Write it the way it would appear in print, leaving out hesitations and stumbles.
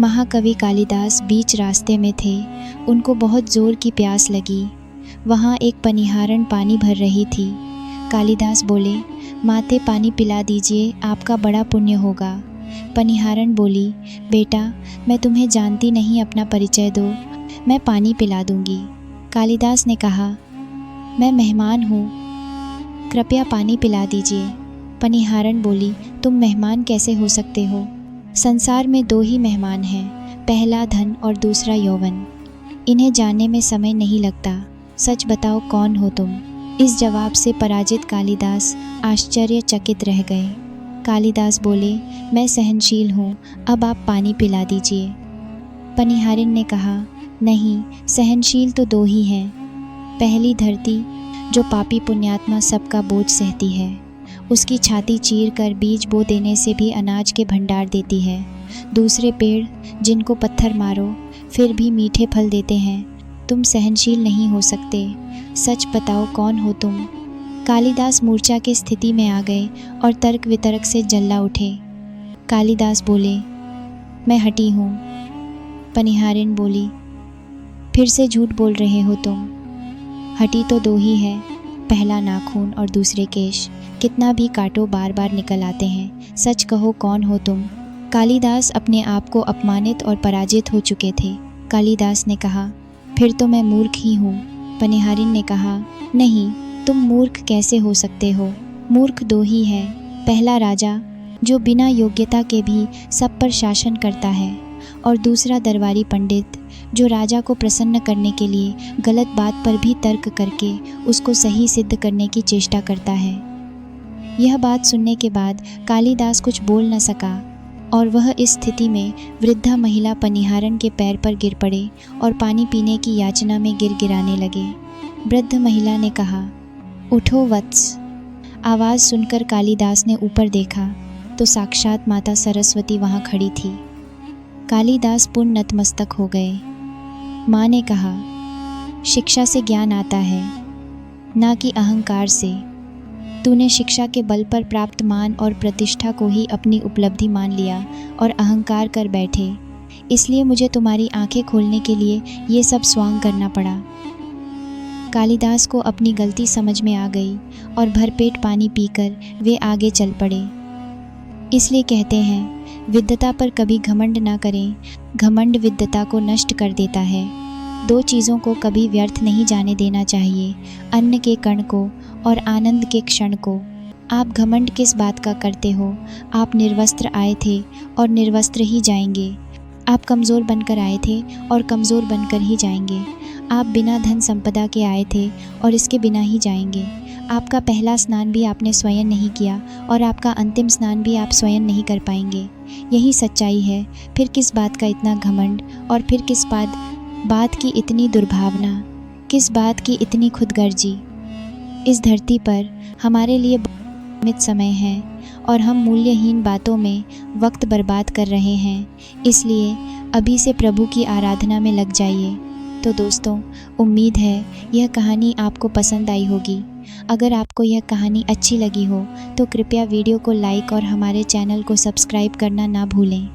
महाकवि कालिदास बीच रास्ते में थे। उनको बहुत ज़ोर की प्यास लगी। वहाँ एक पनिहारन पानी भर रही थी। कालिदास बोले, माते पानी पिला दीजिए, आपका बड़ा पुण्य होगा। पनिहारन बोली, बेटा मैं तुम्हें जानती नहीं, अपना परिचय दो, मैं पानी पिला दूंगी। कालिदास ने कहा, मैं मेहमान हूँ, कृपया पानी पिला दीजिए। पनिहारन बोली, तुम मेहमान कैसे हो सकते हो? संसार में दो ही मेहमान हैं, पहला धन और दूसरा यौवन। इन्हें जानने में समय नहीं लगता। सच बताओ, कौन हो तुम? इस जवाब से पराजित कालिदास आश्चर्यचकित रह गए। कालिदास बोले, मैं सहनशील हूँ, अब आप पानी पिला दीजिए। पनिहारिन ने कहा, नहीं, सहनशील तो दो ही हैं। पहली धरती जो पापी पुण्यात्मा सबका बोझ सहती है, उसकी छाती चीर कर बीज बो देने से भी अनाज के भंडार देती है। दूसरे पेड़ जिनको पत्थर मारो फिर भी मीठे फल देते हैं। तुम सहनशील नहीं हो सकते। सच बताओ, कौन हो तुम? कालिदास मूर्छा की स्थिति में आ गए और तर्क वितर्क से जल्ला उठे। कालिदास बोले, मैं हठी हूँ। पनिहारिन बोली, फिर से झूठ बोल रहे हो तुम। हटी तो दो ही है, पहला नाखून और दूसरे केश। कितना भी काटो बार बार निकल आते हैं। सच कहो, कौन हो तुम? कालिदास अपने आप को अपमानित और पराजित हो चुके थे। कालिदास ने कहा, फिर तो मैं मूर्ख ही हूँ। पनिहारिन ने कहा, नहीं, तुम मूर्ख कैसे हो सकते हो? मूर्ख दो ही है, पहला राजा जो बिना योग्यता के भी सब पर शासन करता है, और दूसरा दरबारी पंडित जो राजा को प्रसन्न करने के लिए गलत बात पर भी तर्क करके उसको सही सिद्ध करने की चेष्टा करता है। यह बात सुनने के बाद कालिदास कुछ बोल न सका और वह इस स्थिति में वृद्धा महिला पनिहारन के पैर पर गिर पड़े और पानी पीने की याचना में गिड़गिड़ाने लगे। वृद्ध महिला ने कहा, उठो वत्स। आवाज़ सुनकर कालिदास ने ऊपर देखा तो साक्षात माता सरस्वती वहाँ खड़ी थी। कालिदास पूर्ण नतमस्तक हो गए। माँ ने कहा, शिक्षा से ज्ञान आता है, ना कि अहंकार से। तूने शिक्षा के बल पर प्राप्त मान और प्रतिष्ठा को ही अपनी उपलब्धि मान लिया और अहंकार कर बैठे, इसलिए मुझे तुम्हारी आंखें खोलने के लिए ये सब स्वांग करना पड़ा। कालिदास को अपनी गलती समझ में आ गई और भरपेट पानी पीकर वे आगे चल पड़े। इसलिए कहते हैं, विद्वता पर कभी घमंड ना करें, घमंड विद्वता को नष्ट कर देता है। दो चीज़ों को कभी व्यर्थ नहीं जाने देना चाहिए, अन्न के कण को और आनंद के क्षण को। आप घमंड किस बात का करते हो? आप निर्वस्त्र आए थे और निर्वस्त्र ही जाएंगे। आप कमज़ोर बनकर आए थे और कमज़ोर बनकर ही जाएंगे। आप बिना धन संपदा के आए थे और इसके बिना ही जाएंगे। आपका पहला स्नान भी आपने स्वयं नहीं किया और आपका अंतिम स्नान भी आप स्वयं नहीं कर पाएंगे। यही सच्चाई है। फिर किस बात का इतना घमंड और फिर किस बात की इतनी दुर्भावना, किस बात की इतनी खुदगर्जी? इस धरती पर हमारे लिए सीमित समय है और हम मूल्यहीन बातों में वक्त बर्बाद कर रहे हैं। इसलिए अभी से प्रभु की आराधना में लग जाइए। तो दोस्तों, उम्मीद है यह कहानी आपको पसंद आई होगी। अगर आपको यह कहानी अच्छी लगी हो तो कृपया वीडियो को लाइक और हमारे चैनल को सब्सक्राइब करना ना भूलें।